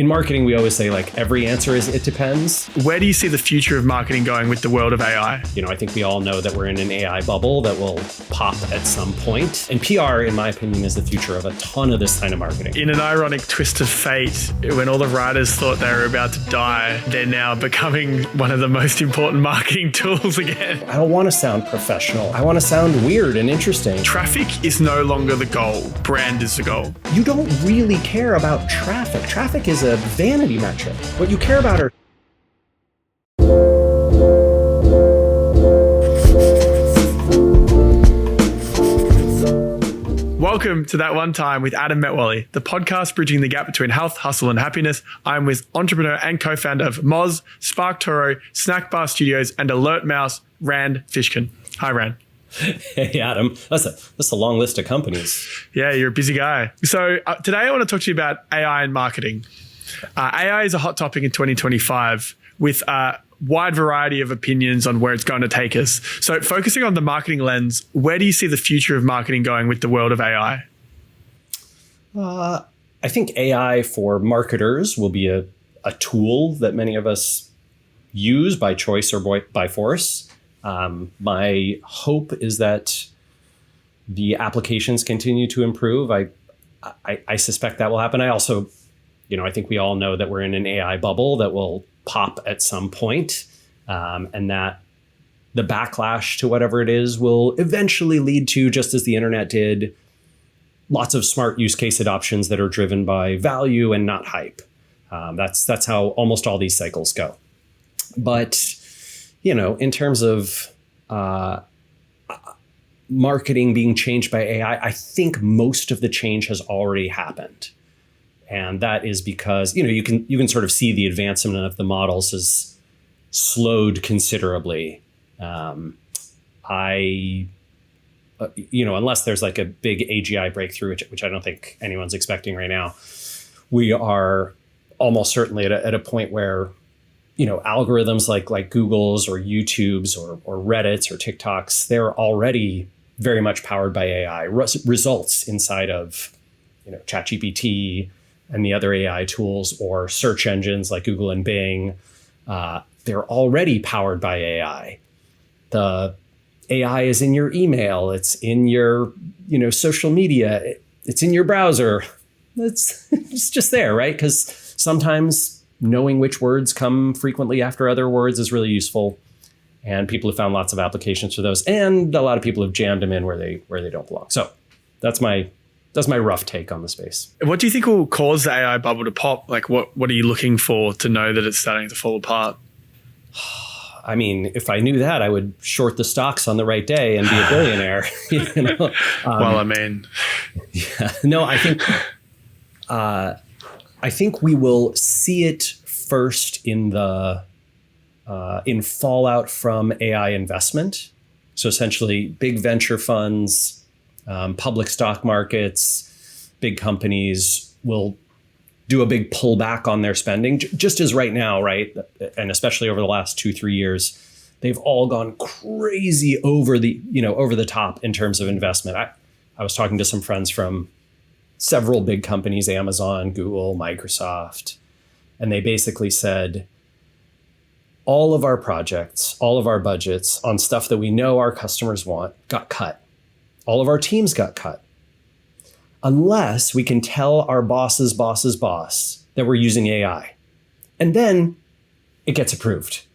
in marketing, we always say like every answer is it depends. Where do you see the future of marketing going with the world of AI? I think we all know that we're in an AI bubble that will pop at some point. And PR, in my opinion, is the future of a ton of this kind of marketing. In an ironic twist of fate, when all the writers thought they were about to die, they're now becoming one of the most important marketing tools again. I don't want to sound professional. I want to sound weird and interesting. Traffic is no longer the goal. Brand is the goal. You don't really care about traffic. Traffic is a vanity metric. What you care about are Welcome to That One Time with Adam Metwally, the podcast bridging the gap between health, hustle, and happiness. I'm with entrepreneur and co-founder of Moz, Spark Toro, Snack Bar Studios, and Alert Mouse, Rand Fishkin. Hi, Rand. Hey, Adam. That's a long list of companies. Yeah, you're a busy guy. So today I want to talk to you about AI and marketing. AI is a hot topic in 2025 with a wide variety of opinions on where it's going to take us. So focusing on the marketing lens, where do you see the future of marketing going with the world of AI? I think AI for marketers will be a tool that many of us use by choice or by force. My hope is that the applications continue to improve. I suspect that will happen. I also, I think we all know that we're in an AI bubble that will pop at some point, and that the backlash to whatever it is will eventually lead to, just as the internet did, lots of smart use case adoptions that are driven by value and not hype. That's how almost all these cycles go. But in terms of marketing being changed by AI, I think most of the change has already happened. And that is because, you can sort of see the advancement of the models has slowed considerably. Unless there's like a big AGI breakthrough, which I don't think anyone's expecting right now, we are almost certainly at a point where algorithms like Google's or YouTube's or Reddit's or TikTok's, they're already very much powered by AI. Results inside of ChatGPT and the other AI tools, or search engines like Google and Bing, they're already powered by AI. The AI is in your email, it's in your social media, it's in your browser. It's just there, right? Because sometimes knowing which words come frequently after other words is really useful. And people have found lots of applications for those. And a lot of people have jammed them in where they don't belong. So that's my rough take on the space. What do you think will cause the AI bubble to pop? Like what are you looking for to know that it's starting to fall apart? I mean, if I knew that, I would short the stocks on the right day and be a billionaire. Yeah. No, I think we will see it first in in fallout from AI investment. So essentially, big venture funds, public stock markets, big companies will do a big pullback on their spending, just as right now, right? And especially over the last 2-3 years, they've all gone crazy over the top in terms of investment. I was talking to some friends from several big companies, Amazon, Google, Microsoft, and they basically said, all of our projects, all of our budgets on stuff that we know our customers want got cut. All of our teams got cut. Unless we can tell our boss's boss's boss that we're using AI. And then it gets approved.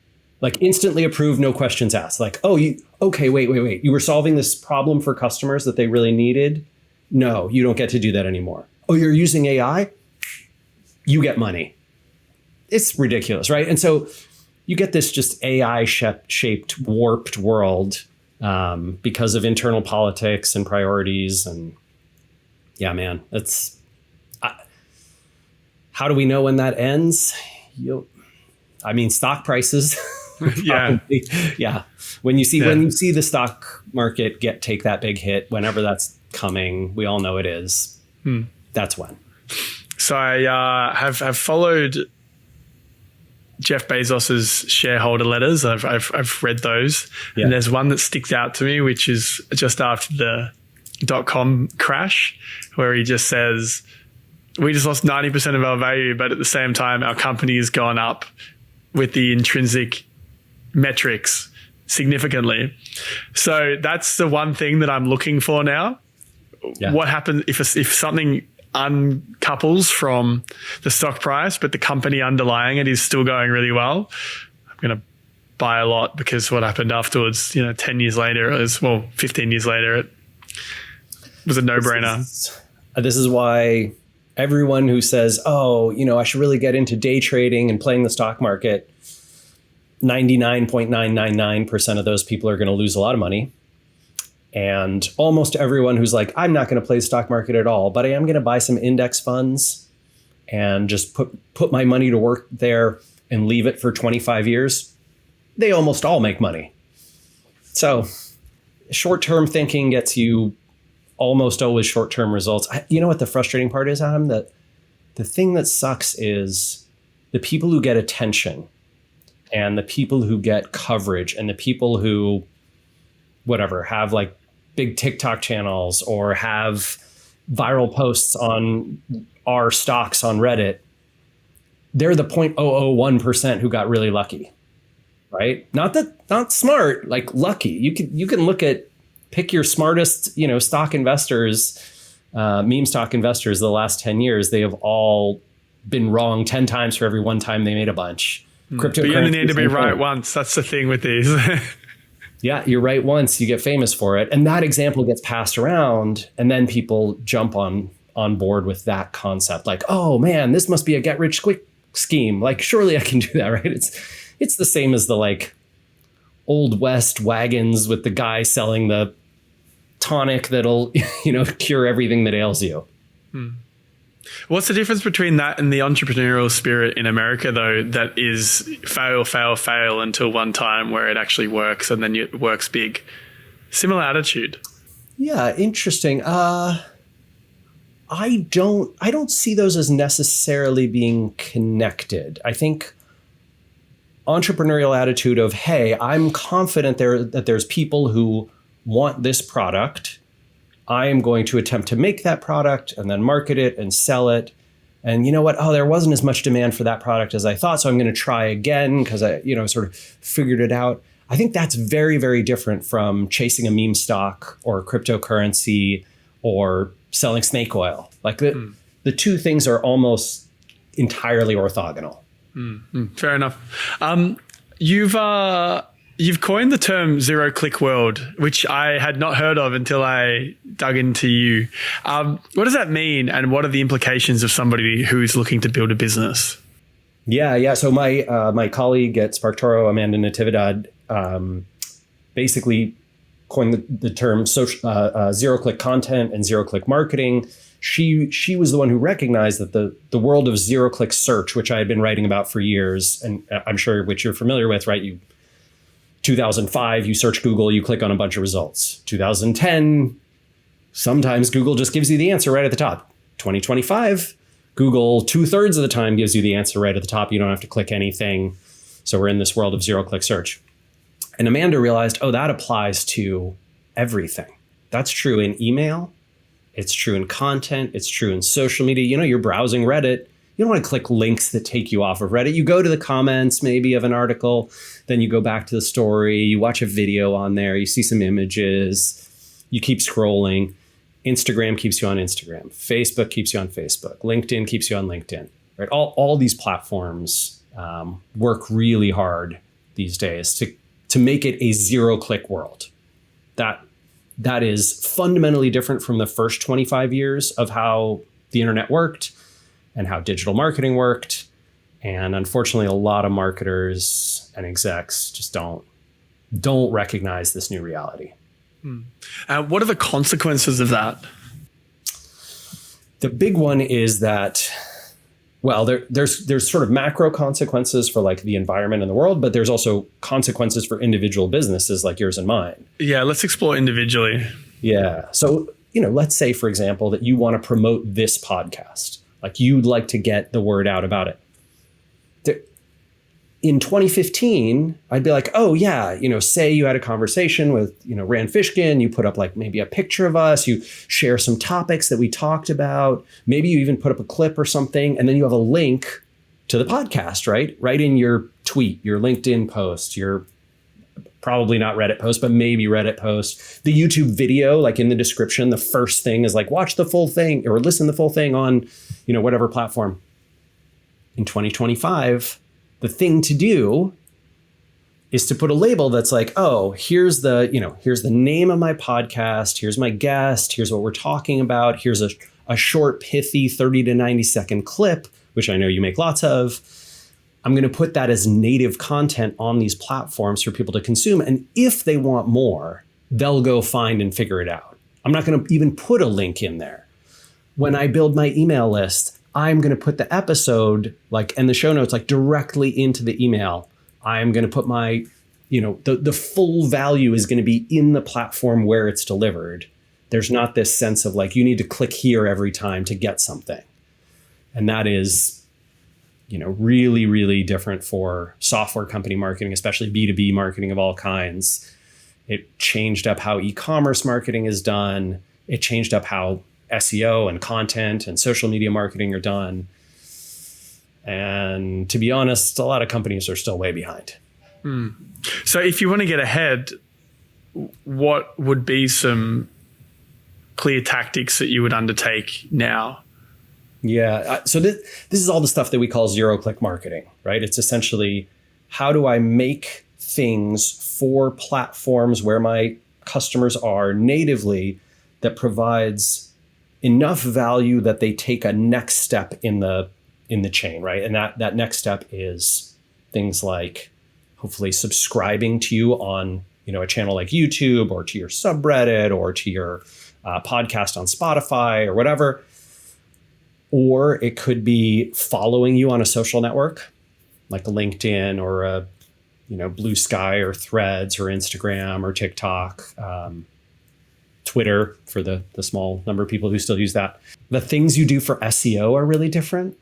Like instantly approved, no questions asked. Like, wait. You were solving this problem for customers that they really needed? No, you don't get to do that anymore. Oh, you're using AI? You get money. It's ridiculous, right? And so you get this just AI-shaped, warped world because of internal politics and priorities. And yeah, man, how do we know when that ends? Stock prices. Yeah. Yeah. When you see the stock market take that big hit, whenever that's coming, we all know it is. That's when. So I have followed Jeff Bezos's shareholder letters. I've read those, and there's one that sticks out to me, which is just after the .com crash, where he just says, we just lost 90% of our value, but at the same time, our company has gone up with the intrinsic metrics significantly. So that's the one thing that I'm looking for now. Yeah. What happens if something uncouples from the stock price, but the company underlying it is still going really well? I'm going to buy a lot, because what happened afterwards, 10 years later, 15 years later, it was a no-brainer. This is why everyone who says, I should really get into day trading and playing the stock market, 99.999% of those people are going to lose a lot of money. And almost everyone who's like, I'm not going to play the stock market at all, but I am going to buy some index funds and just put my money to work there and leave it for 25 years, they almost all make money. So short-term thinking gets you almost always short-term results. You know what the frustrating part is, Adam? That the thing that sucks is the people who get attention and the people who get coverage and the people who, have like big TikTok channels or have viral posts on our stocks on Reddit, they're the 0.001% who got really lucky, right? Not smart, like lucky. You can pick your smartest, stock investors, meme stock investors the last 10 years. They have all been wrong 10 times for every one time they made a bunch. But you only need to be right once. That's the thing with these. Yeah, you're right once, you get famous for it. And that example gets passed around, and then people jump on board with that concept. Like, oh man, this must be a get rich quick scheme. Like, surely I can do that, right? It's the same as the like Old West wagons with the guy selling the tonic that'll, cure everything that ails you. What's the difference between that and the entrepreneurial spirit in America, though, that is fail until one time where it actually works and then it works big? Similar attitude. Yeah, interesting. I don't see those as necessarily being connected. I think entrepreneurial attitude of, hey, I'm confident that there's people who want this product. I am going to attempt to make that product and then market it and sell it. And you know what? Oh, there wasn't as much demand for that product as I thought. So I'm going to try again because I, sort of figured it out. I think that's very, very different from chasing a meme stock or cryptocurrency or selling snake oil. Like the two things are almost entirely orthogonal. Fair enough. You've coined the term zero-click world, which I had not heard of until I dug into you. What does that mean, and what are the implications of somebody who's looking to build a business? Yeah. So my colleague at SparkToro, Amanda Natividad, basically coined the term zero-click content and zero-click marketing. She was the one who recognized that the world of zero-click search, which I had been writing about for years, and I'm sure which you're familiar with, right? 2005, you search Google, you click on a bunch of results. 2010, sometimes Google just gives you the answer right at the top. 2025, Google 2/3 of the time gives you the answer right at the top. You don't have to click anything. So we're in this world of zero-click search. And Amanda realized, that applies to everything. That's true in email. It's true in content. It's true in social media. You're browsing Reddit. You don't want to click links that take you off of Reddit. You go to the comments maybe of an article, then you go back to the story, you watch a video on there, you see some images, you keep scrolling. Instagram keeps you on Instagram. Facebook keeps you on Facebook. LinkedIn keeps you on LinkedIn. Right? All these platforms work really hard these days to make it a zero-click world. That is fundamentally different from the first 25 years of how the internet worked and how digital marketing worked. And unfortunately, a lot of marketers and execs just don't recognize this new reality. What are the consequences of that? The big one is that, there's sort of macro consequences for like the environment and the world, but there's also consequences for individual businesses like yours and mine. Yeah, let's explore individually. Yeah. So, let's say, for example, that you want to promote this podcast. Like you'd like to get the word out about it. in 2015, I'd be like, oh yeah, say you had a conversation with, Rand Fishkin, you put up like maybe a picture of us, you share some topics that we talked about, maybe you even put up a clip or something, and then you have a link to the podcast, right in your tweet, your LinkedIn post, your probably not Reddit post, but maybe Reddit post, the YouTube video, like in the description, the first thing is like, watch the full thing or listen to the full thing on, whatever platform. In 2025, the thing to do is to put a label that's like, oh, here's the name of my podcast. Here's my guest. Here's what we're talking about. Here's a short, pithy 30 to 90 second clip, which I know you make lots of. I'm going to put that as native content on these platforms for people to consume. And if they want more, they'll go find and figure it out. I'm not going to even put a link in there. When I build my email list, I'm going to put the episode and the show notes directly into the email. I'm going to put my, the full value is going to be in the platform where it's delivered. There's not this sense of you need to click here every time to get something. And that is, really, really different for software company marketing, especially B2B marketing of all kinds. It changed up how e-commerce marketing is done. It changed up how SEO and content and social media marketing are done. And to be honest, a lot of companies are still way behind. So if you want to get ahead, what would be some clear tactics that you would undertake now? Yeah. So this is all the stuff that we call zero-click marketing, right? It's essentially, how do I make things for platforms where my customers are natively that provides enough value that they take a next step in the chain, right? And that next step is things like hopefully subscribing to you on a channel like YouTube, or to your subreddit, or to your podcast on Spotify or whatever. Or it could be following you on a social network like LinkedIn or a Blue Sky or Threads or Instagram or TikTok. Twitter for the small number of people who still use that. The things you do for SEO are really different,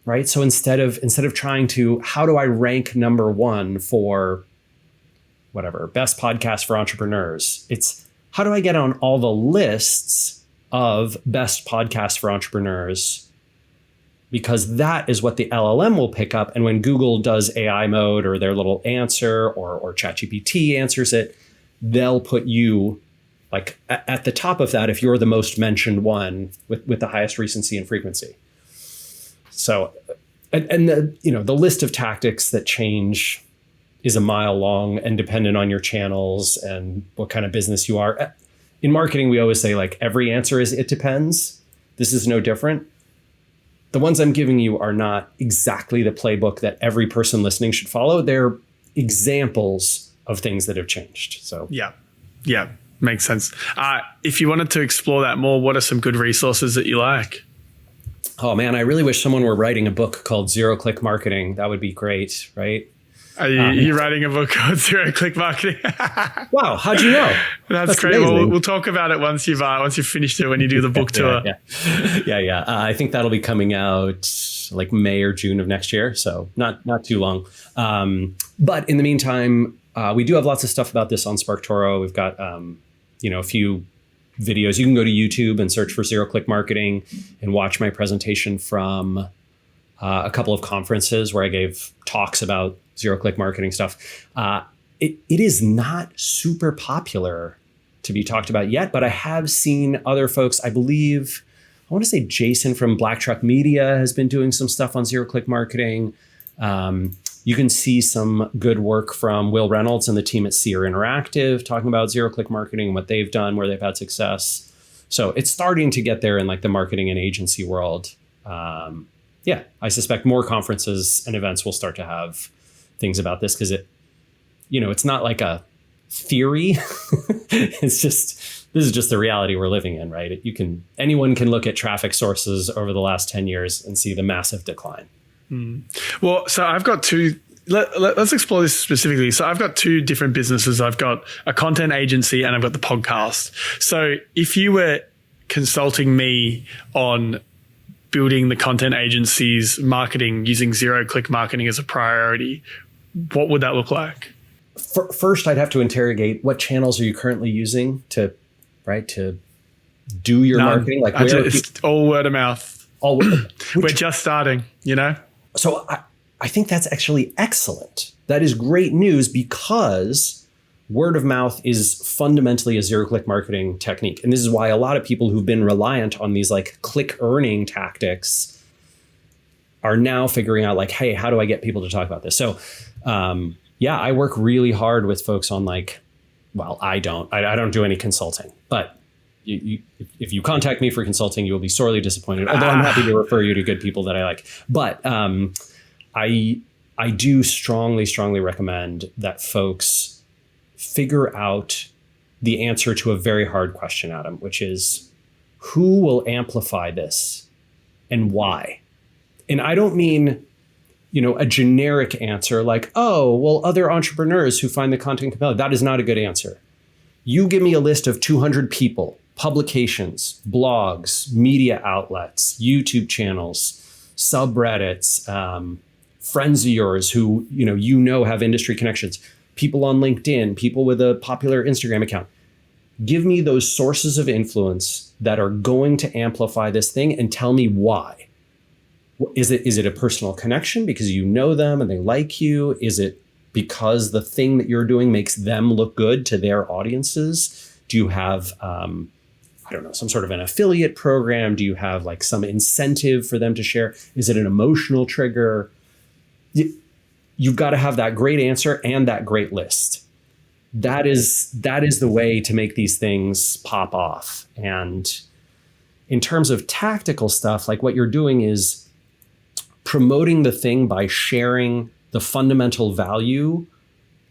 right? So instead of trying to, how do I rank number one for whatever, best podcast for entrepreneurs? It's how do I get on all the lists of best podcasts for entrepreneurs? Because that is what the LLM will pick up. And when Google does AI mode or their little answer or ChatGPT answers it, they'll put you at the top of that if you're the most mentioned one with the highest recency and frequency. So, and the list of tactics that change is a mile long and dependent on your channels and what kind of business you are. In marketing, we always say every answer is it depends. This is no different. The ones I'm giving you are not exactly the playbook that every person listening should follow. They're examples of things that have changed. So yeah. Makes sense. If you wanted to explore that more, what are some good resources that you like? Oh man, I really wish someone were writing a book called Zero Click Marketing. That would be great, right? Are you writing a book called Zero Click Marketing? Wow, how'd you know? That's great. Well, we'll talk about it once you've finished it, when you do the book tour. Yeah. I think that'll be coming out May or June of next year, so not too long. But in the meantime, we do have lots of stuff about this on SparkToro. We've got a few videos. You can go to YouTube and search for Zero Click Marketing and watch my presentation from a couple of conferences where I gave talks about Zero Click Marketing stuff. It is not super popular to be talked about yet, but I have seen other folks. I want to say Jason from Black Truck Media has been doing some stuff on Zero Click Marketing. You can see some good work from Will Reynolds and the team at Seer Interactive talking about Zero Click Marketing, what they've done, where they've had success. So it's starting to get there in the marketing and agency world. I suspect more conferences and events will start to have things about this because it's not like a theory. This is just the reality we're living in, right? Anyone can look at traffic sources over the last 10 years and see the massive decline. Well, so I've got two. Let's explore this specifically. So I've got two different businesses. I've got a content agency and I've got the podcast. So if you were consulting me on building the content agency's marketing using zero-click marketing as a priority, what would that look like? First, I'd have to interrogate what channels are you currently using to do your marketing. Like, it's all word of mouth. All we're just starting, So I think that's actually excellent. That is great news, because word of mouth is fundamentally a zero-click marketing technique. And this is why a lot of people who've been reliant on these like click earning tactics are now figuring out like, hey, how do I get people to talk about this? So yeah, I work really hard with folks on like, well, I don't do any consulting, but if you contact me for consulting, you will be sorely disappointed. Although I'm happy to refer you to good people that I like. But I do strongly recommend that folks figure out the answer to a very hard question, Adam, which is, who will amplify this and why? And I don't mean, a generic answer like, oh, well, other entrepreneurs who find the content compelling. That is not a good answer. You give me a list of 200 people, publications, blogs, media outlets, YouTube channels, subreddits, friends of yours who, have industry connections, people on LinkedIn, people with a popular Instagram account. Give me those sources of influence that are going to amplify this thing, and tell me why. Is it a personal connection because you know them and they like you? Is it because the thing that you're doing makes them look good to their audiences? Do you have, some sort of an affiliate program? Do you have like some incentive for them to share? Is it an emotional trigger? You've got to have that great answer and that great list. That is the way to make these things pop off. And in terms of tactical stuff, like what you're doing is promoting the thing by sharing the fundamental value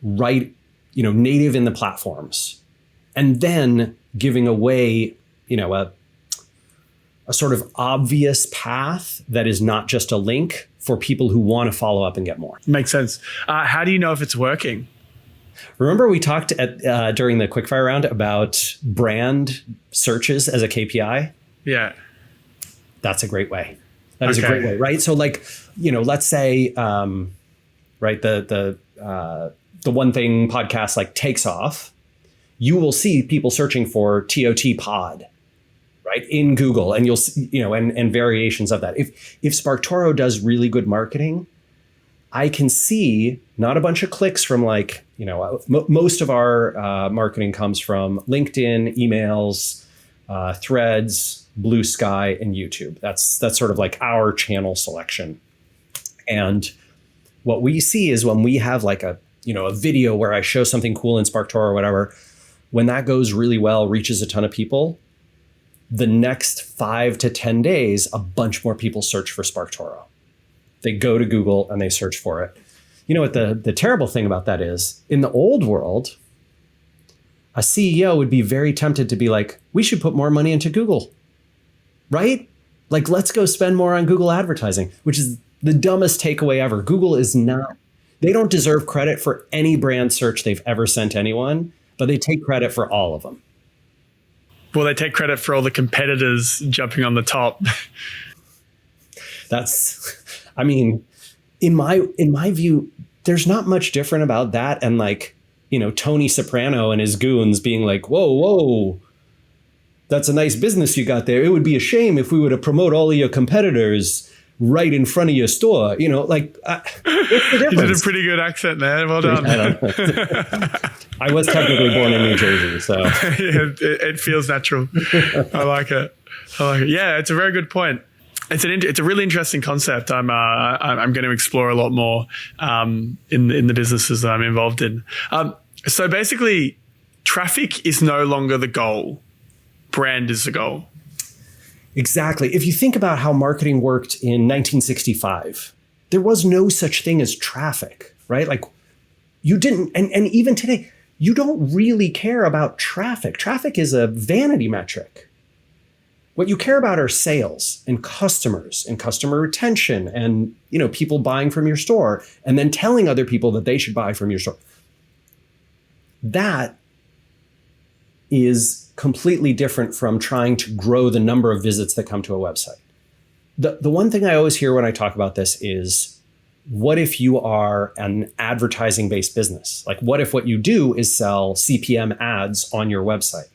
native in the platforms, and then giving away, a sort of obvious path that is not just a link for people who want to follow up and get more. Makes sense. How do you know if it's working? Remember we talked during the quickfire round about brand searches as a KPI? Yeah. That's a great way. That is a great way, right? So like, let's say, the One Thing podcast like takes off, you will see people searching for TOT pod, right, in Google, and you'll see, and variations of that. If SparkToro does really good marketing, I can see not a bunch of clicks from like, most of our marketing comes from LinkedIn, emails, Threads, Blue Sky, and YouTube. That's sort of like our channel selection. And what we see is when we have like a video where I show something cool in SparkToro or whatever, when that goes really well, reaches a ton of people, the next 5 to 10 days, a bunch more people search for SparkToro. They go to Google and they search for it. You know what the terrible thing about that is? In the old world, a CEO would be very tempted to be like, we should put more money into Google, right? Like, let's go spend more on Google advertising, which is the dumbest takeaway ever. Google they don't deserve credit for any brand search they've ever sent anyone, but they take credit for all of them. Well, they take credit for all the competitors jumping on the top. In my view, there's not much different about that and like, Tony Soprano and his goons being like, whoa, that's a nice business you got there. It would be a shame if we were to promote all of your competitors right in front of your store. What's the difference? You did a pretty good accent there. Well done. I was technically born in New Jersey, so it feels natural. I like it. Yeah, it's a very good point. It's a really interesting concept. I'm going to explore a lot more in the businesses that I'm involved in. So basically, traffic is no longer the goal. Brand is the goal. Exactly. If you think about how marketing worked in 1965, there was no such thing as traffic, right? Like you didn't, and even today, you don't really care about traffic. Traffic is a vanity metric. What you care about are sales and customer retention and, people buying from your store and then telling other people that they should buy from your store. That is completely different from trying to grow the number of visits that come to a website. The one thing I always hear when I talk about this is what if you are an advertising based business? Like, what if what you do is sell CPM ads on your website?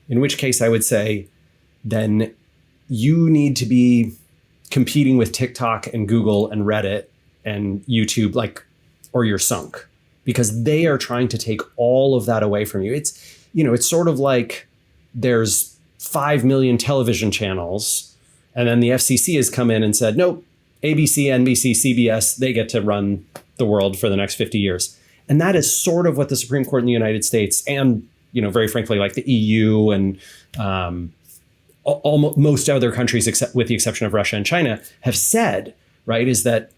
In which case I would say, then you need to be competing with TikTok and Google and Reddit and YouTube, like, or you're sunk, because they are trying to take all of that away from you. It's sort of like there's 5 million television channels, and then the FCC has come in and said, nope, ABC, NBC, CBS, they get to run the world for the next 50 years. And that is sort of what the Supreme Court in the United States and, very frankly, like the EU and almost most other countries, except with the exception of Russia and China, have said, right, is that,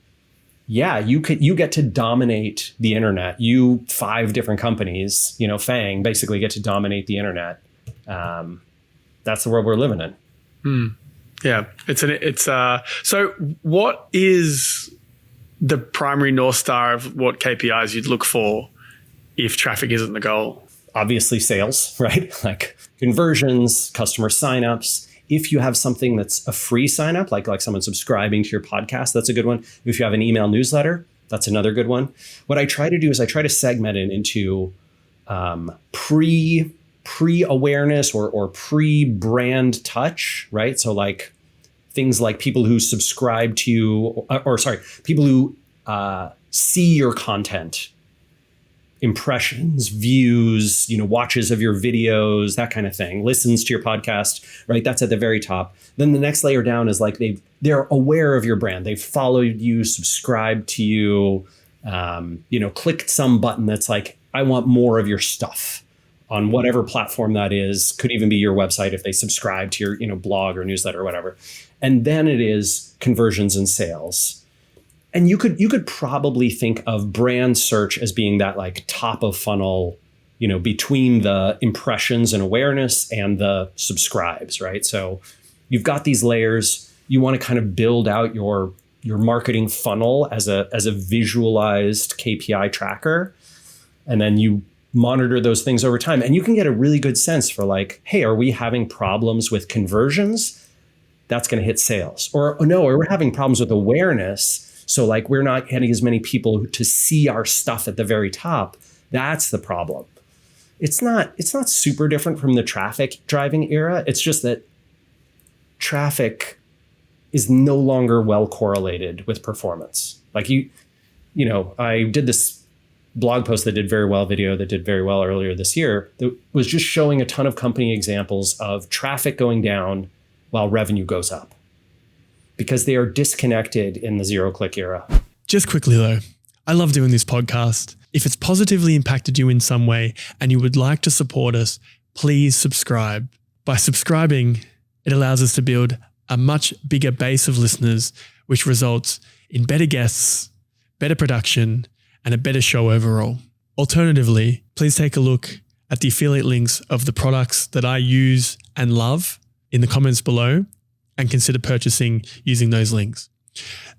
yeah, you get to dominate the internet. You 5 different companies, FANG, basically get to dominate the internet. That's the world we're living in. Yeah, so what is the primary North Star of what KPIs you'd look for if traffic isn't the goal? Obviously sales, right? Like conversions, customer signups. If you have something that's a free sign up, like someone subscribing to your podcast, that's a good one. If you have an email newsletter, that's another good one. What I try to do is I try to segment it into pre-awareness or pre-brand touch, right? So like things like people who subscribe to you, people who see your content, impressions, views, watches of your videos, that kind of thing, listens to your podcast, right? That's at the very top. Then the next layer down is like they're aware of your brand. They've followed you, subscribed to you, clicked some button that's like, I want more of your stuff on whatever platform that is. Could even be your website if they subscribe to your, blog or newsletter or whatever. And then it is conversions and sales. And you could probably think of brand search as being that like top of funnel, between the impressions and awareness and the subscribes, right? So you've got these layers. You want to kind of build out your marketing funnel as a visualized KPI tracker. And then you monitor those things over time. And you can get a really good sense for like, hey, are we having problems with conversions? That's going to hit sales. Or we're having problems with awareness. So like we're not getting as many people to see our stuff at the very top. That's the problem. It's not super different from the traffic driving era. It's just that traffic is no longer well correlated with performance. Like I did this blog post that did very well, video that did very well earlier this year, that was just showing a ton of company examples of traffic going down while revenue goes up, because they are disconnected in the zero-click era. Just quickly though, I love doing this podcast. If it's positively impacted you in some way and you would like to support us, please subscribe. By subscribing, it allows us to build a much bigger base of listeners, which results in better guests, better production, and a better show overall. Alternatively, please take a look at the affiliate links of the products that I use and love in the comments below, and consider purchasing using those links.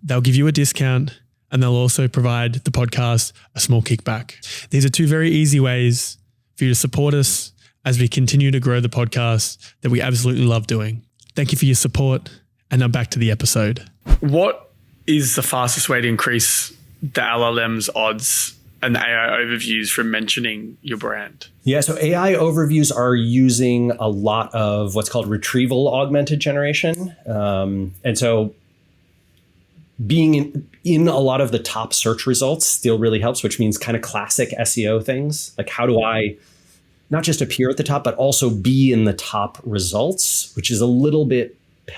They'll give you a discount, and they'll also provide the podcast a small kickback. These are 2 very easy ways for you to support us as we continue to grow the podcast that we absolutely love doing. Thank you for your support, and now back to the episode. What is the fastest way to increase the LLM's odds and the AI overviews from mentioning your brand? Yeah, so AI overviews are using a lot of what's called retrieval augmented generation. And so being in a lot of the top search results still really helps, which means kind of classic SEO things. Like, how do I not just appear at the top, but also be in the top results, which is a little bit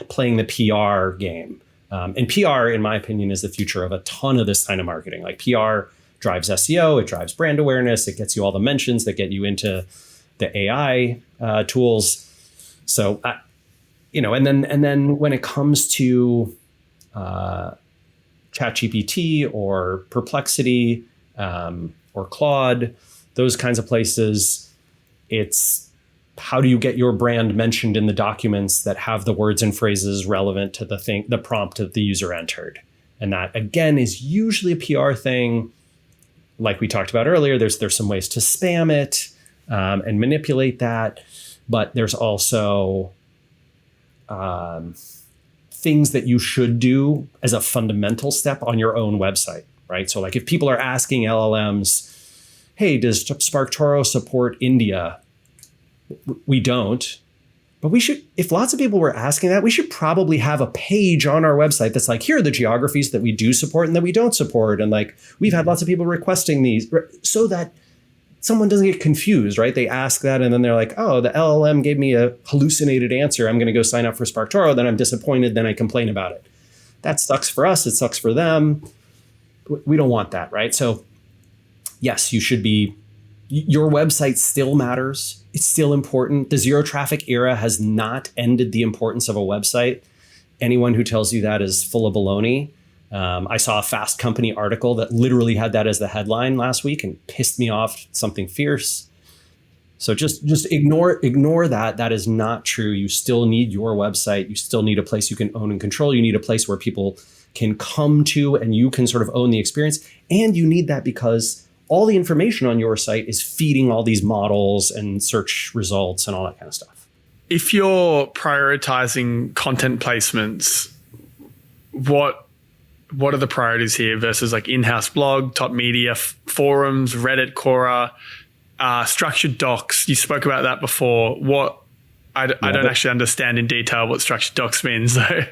playing the PR game. And PR, in my opinion, is the future of a ton of this kind of marketing. Like, PR drives SEO, it drives brand awareness, it gets you all the mentions that get you into the AI tools. So, and then when it comes to ChatGPT or Perplexity or Claude, those kinds of places, it's how do you get your brand mentioned in the documents that have the words and phrases relevant to the prompt that the user entered. And that, again, is usually a PR thing. Like we talked about earlier, there's some ways to spam it and manipulate that. But there's also things that you should do as a fundamental step on your own website, right? So like if people are asking LLMs, hey, does SparkToro support India? We don't. But we should, if lots of people were asking that, we should probably have a page on our website that's like, here are the geographies that we do support and that we don't support. And like, we've had lots of people requesting these so that someone doesn't get confused, right? They ask that and then they're like, oh, the LLM gave me a hallucinated answer. I'm going to go sign up for SparkToro. Then I'm disappointed. Then I complain about it. That sucks for us. It sucks for them. We don't want that, right? So yes, your website still matters. It's still important. The zero traffic era has not ended the importance of a website. Anyone who tells you that is full of baloney. I saw a Fast Company article that literally had that as the headline last week and pissed me off, something fierce. So just ignore that. That is not true. You still need your website. You still need a place you can own and control. You need a place where people can come to and you can sort of own the experience. And you need that because all the information on your site is feeding all these models and search results and all that kind of stuff. If you're prioritizing content placements, what are the priorities here versus like in-house blog, top media, forums, Reddit, Quora, structured docs? You spoke about that before. I don't actually understand in detail what structured docs means, though.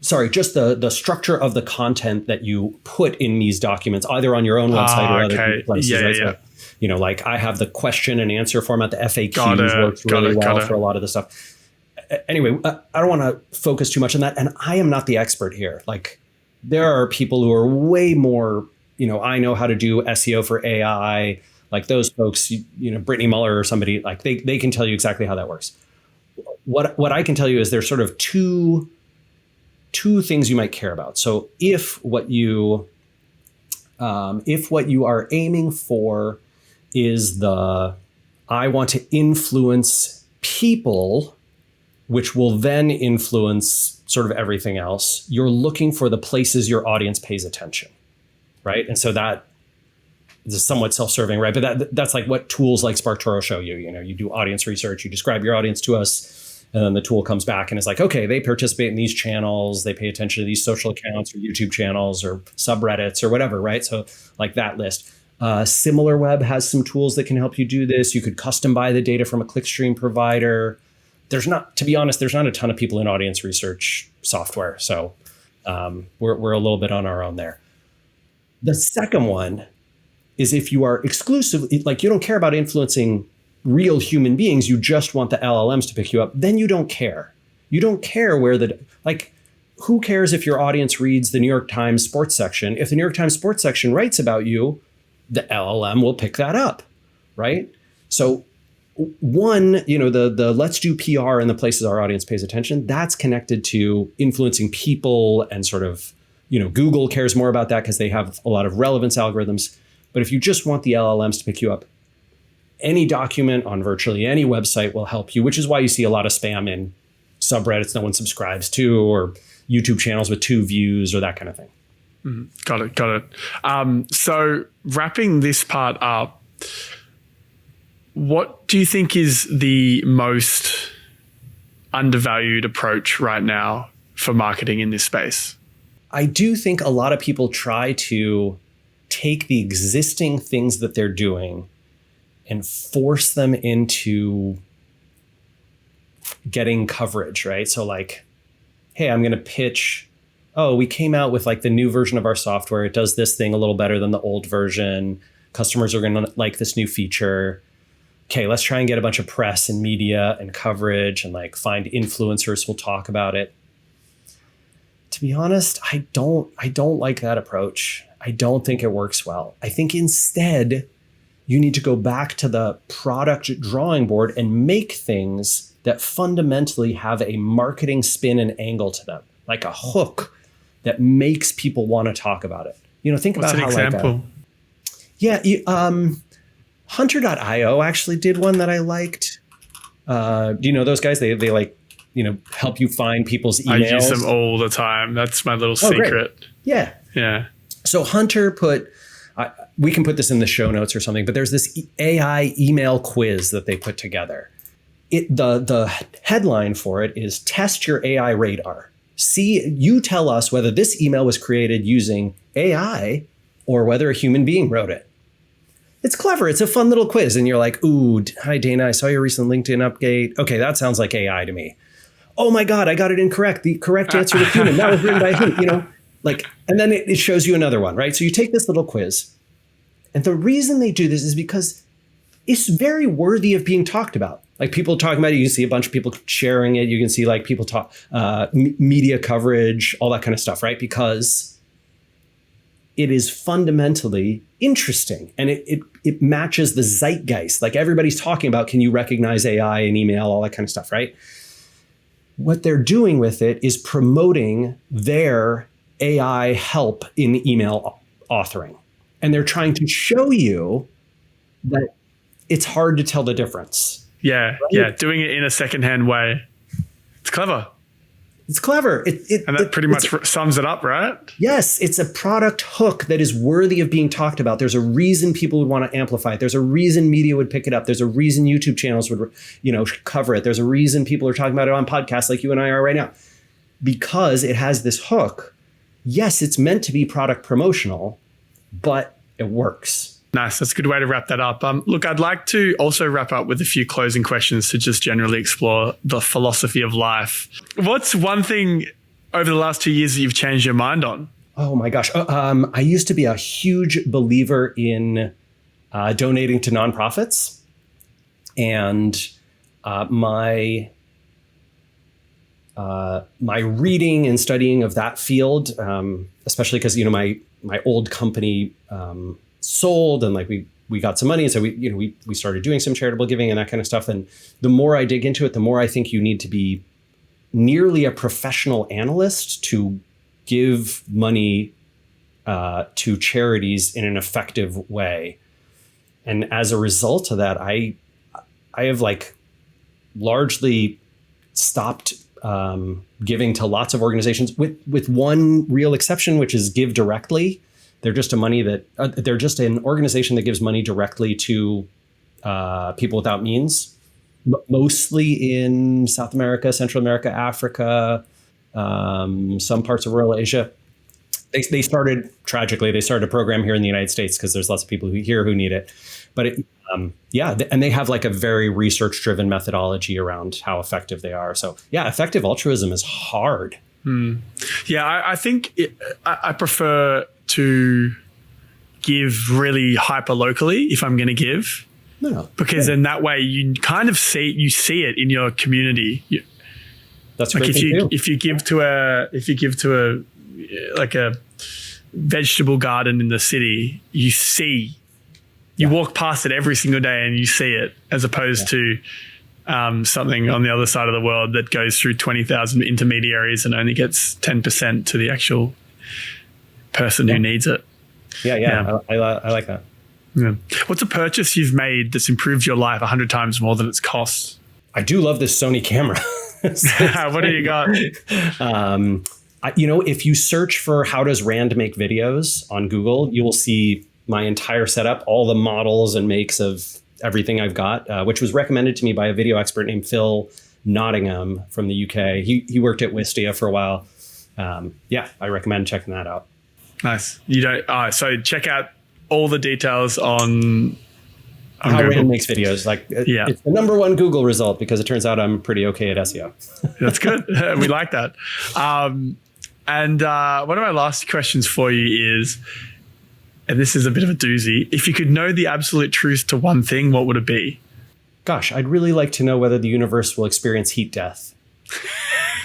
Sorry, just the structure of the content that you put in these documents, either on your own website or other places. Yeah, right? yeah. So, like I have the question and answer format, the FAQs works really well for a lot of the stuff. Anyway, I don't want to focus too much on that. And I am not the expert here. Like there are people who are way more, I know how to do SEO for AI. Like those folks, Brittany Muller or somebody, like they can tell you exactly how that works. What I can tell you is there's sort of two things you might care about. So if what you are aiming for is I want to influence people, which will then influence sort of everything else, you're looking for the places your audience pays attention, right? And so that is somewhat self-serving, right? But that's like what tools like SparkToro show you. You do audience research, you describe your audience to us, and then the tool comes back and is like, okay, they participate in these channels, they pay attention to these social accounts or YouTube channels or subreddits or whatever, right? So like that list. SimilarWeb has some tools that can help you do this. You could custom buy the data from a clickstream provider. To be honest, there's not a ton of people in audience research software. So we're a little bit on our own there. The second one is if you are exclusively, like you don't care about influencing real human beings, you just want the LLMs to pick you up, then you don't care. You don't care who cares if your audience reads the New York Times sports section? If the New York Times sports section writes about you, the LLM will pick that up, right? So one, the let's do PR in the places our audience pays attention, that's connected to influencing people and sort of, Google cares more about that because they have a lot of relevance algorithms. But if you just want the LLMs to pick you up, any document on virtually any website will help you, which is why you see a lot of spam in subreddits no one subscribes to, or YouTube channels with 2 views or that kind of thing. Got it. So wrapping this part up, what do you think is the most undervalued approach right now for marketing in this space? I do think a lot of people try to take the existing things that they're doing and force them into getting coverage, right? So like, hey, I'm going to pitch, we came out with like the new version of our software. It does this thing a little better than the old version. Customers are going to like this new feature. Okay, let's try and get a bunch of press and media and coverage and like find influencers who'll talk about it. To be honest, I don't like that approach. I don't think it works well. I think instead you need to go back to the product drawing board and make things that fundamentally have a marketing spin and angle to them, like a hook that makes people want to talk about it. Think What's about an how example? Hunter.io actually did one that I liked. Do you know those guys? They like, help you find people's emails. I use them all the time. That's my little secret. Great. Yeah. Yeah. So Hunter we can put this in the show notes or something, but there's this AI email quiz that they put together. The headline for it is test your AI radar. you tell us whether this email was created using AI or whether a human being wrote it. It's clever. It's a fun little quiz. And you're like, ooh, hi, Dana, I saw your recent LinkedIn update. Okay, that sounds like AI to me. Oh my God, I got it incorrect. The correct answer was human. That was written by human, and then it shows you another one, right? So you take this little quiz. And the reason they do this is because it's very worthy of being talked about. Like people talking about it, you can see a bunch of people sharing it. You can see like people talk, media coverage, all that kind of stuff, right? Because it is fundamentally interesting and it matches the zeitgeist. Like everybody's talking about, can you recognize AI in email, all that kind of stuff, right? What they're doing with it is promoting their AI help in email authoring. And they're trying to show you that it's hard to tell the difference. Yeah, right? yeah. Doing it in a secondhand way. It's clever. It's clever. And that pretty much sums it up, right? Yes, it's a product hook that is worthy of being talked about. There's a reason people would want to amplify it. There's a reason media would pick it up. There's a reason YouTube channels would, cover it. There's a reason people are talking about it on podcasts like you and I are right now. Because it has this hook. Yes, it's meant to be product promotional, but it works. Nice. That's a good way to wrap that up. Look, I'd like to also wrap up with a few closing questions to just generally explore the philosophy of life. What's one thing over the last 2 years that you've changed your mind on? Oh my gosh. I used to be a huge believer in donating to nonprofits. And my reading and studying of that field, especially because, my old company sold and like we got some money. And so we started doing some charitable giving and that kind of stuff. And the more I dig into it, the more I think you need to be nearly a professional analyst to give money to charities in an effective way. And as a result of that, I have like largely stopped giving to lots of organizations with one real exception, which is Give Directly. They're just they're just an organization that gives money directly to people without means, mostly in South America, Central America, Africa, some parts of rural Asia. They started a program here in the United States because there's lots of people who need it. But and they have like a very research-driven methodology around how effective they are. So yeah, effective altruism is hard. Yeah, I think I prefer to give really hyper locally if I'm going to give. No, because in that way you kind of see it in your community. That's like if you give to a like a vegetable garden in the city, you walk past it every single day and you see it, as opposed to something on the other side of the world that goes through 20,000 intermediaries and only gets 10% to the actual person who needs it. Yeah. I like that. Yeah. What's a purchase you've made that's improved your life 100 times more than its cost? I do love this Sony camera. What do you got? If you search for how does Rand make videos on Google, you will see my entire setup, all the models and makes of everything I've got, which was recommended to me by a video expert named Phil Nottingham from the UK. He worked at Wistia for a while. I recommend checking that out. Nice. So check out all the details on how Google. Rand makes videos. It's the number one Google result because it turns out I'm pretty okay at SEO. That's good. We like that. And one of my last questions for you is, and this is a bit of a doozy, if you could know the absolute truth to one thing, what would it be? Gosh, I'd really like to know whether the universe will experience heat death.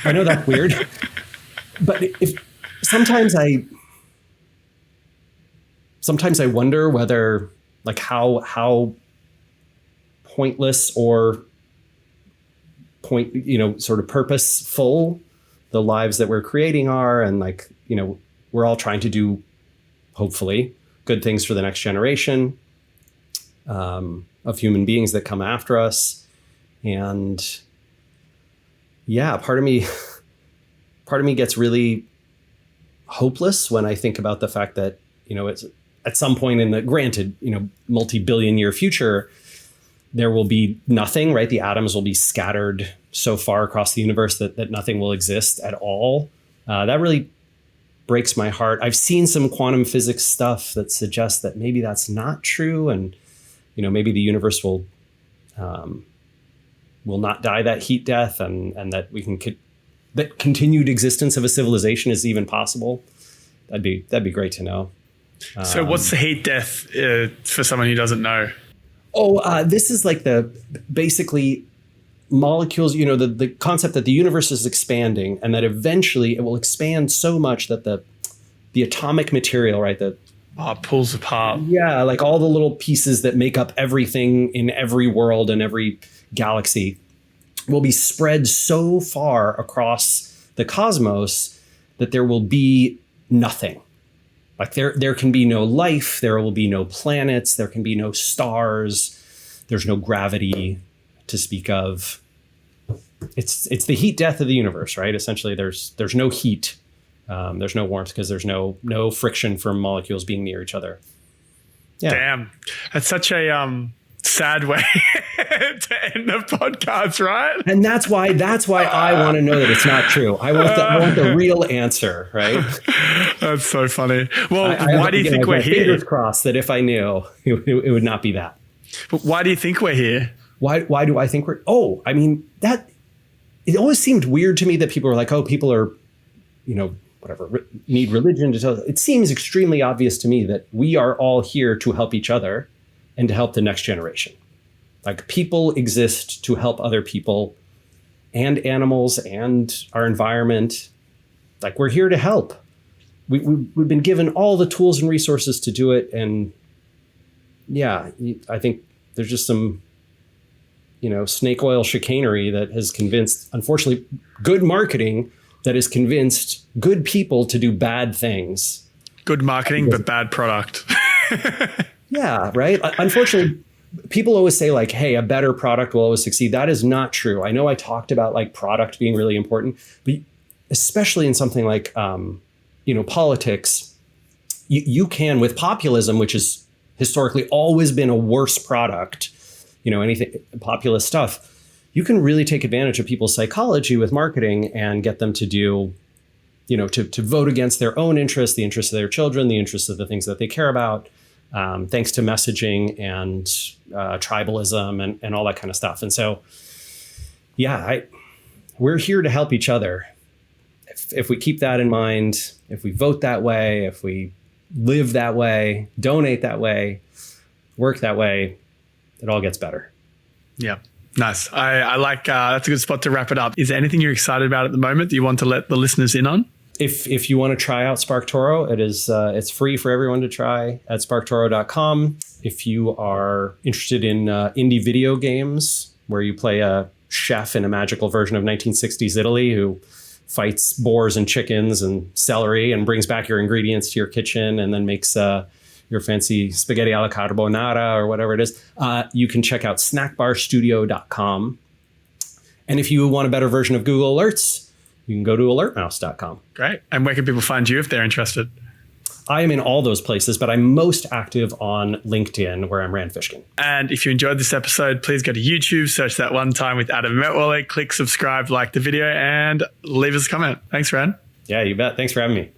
I know that's weird, but sometimes I wonder whether how pointless or sort of purposeful the lives that we're creating are. And we're all trying to do, hopefully, good things for the next generation of human beings that come after us. And yeah, part of me gets really hopeless when I think about the fact that, it's at some point in the granted, multi-billion year future, there will be nothing, right? The atoms will be scattered so far across the universe that nothing will exist at all. That really breaks my heart. I've seen some quantum physics stuff that suggests that maybe that's not true, and maybe the universe will not die that heat death, and that we can that continued existence of a civilization is even possible. That'd be great to know. So what's the heat death for someone who doesn't know? This is like basically molecules, the concept that the universe is expanding and that eventually it will expand so much that the atomic material, right, pulls apart. Yeah, like all the little pieces that make up everything in every world and every galaxy will be spread so far across the cosmos that there will be nothing. Like there can be no life, there will be no planets, there can be no stars, there's no gravity to speak of. It's the heat death of the universe, right? Essentially, there's no heat, there's no warmth because there's no friction from molecules being near each other. Yeah. Damn, that's such a sad way to end the podcast, right? And that's why I want to know that it's not true. I want the real answer, right? That's so funny. Well, why do you think we're here? Fingers crossed that if I knew, it would not be that. But why do you think we're here? Why do I think we're? Oh, I mean, that it always seemed weird to me that people were like, oh, people are, whatever, need religion to tell. It seems extremely obvious to me that we are all here to help each other and to help the next generation. Like, people exist to help other people and animals and our environment. Like, we're here to help. We've been given all the tools and resources to do it. And yeah, I think there's just some, snake oil chicanery that has convinced, unfortunately, good marketing that has convinced good people to do bad things. Good marketing, but bad product. Yeah, right. Unfortunately, people always say like, hey, a better product will always succeed. That is not true. I know I talked about like product being really important, but especially in something like, politics, you can, with populism, which has historically always been a worse product, anything populist stuff, you can really take advantage of people's psychology with marketing and get them to do, to vote against their own interests, the interests of their children, the interests of the things that they care about. Thanks to messaging and tribalism and all that kind of stuff. And so, yeah, we're here to help each other. If we keep that in mind, if we vote that way, if we live that way, donate that way, work that way, it all gets better. Yeah. Nice. I like, that's a good spot to wrap it up. Is there anything you're excited about at the moment that you want to let the listeners in on? If you want to try out SparkToro, it's free for everyone to try at sparktoro.com. If you are interested in indie video games where you play a chef in a magical version of 1960s Italy who fights boars and chickens and celery and brings back your ingredients to your kitchen and then makes your fancy spaghetti alla carbonara or whatever it is, you can check out snackbarstudio.com. And if you want a better version of Google Alerts, you can go to alertmouse.com. Great. And where can people find you if they're interested? I am in all those places, but I'm most active on LinkedIn, where I'm Rand Fishkin. And if you enjoyed this episode, please go to YouTube, search That One Time with Adam Metwally, click subscribe, like the video, and leave us a comment. Thanks, Rand. Yeah, you bet. Thanks for having me.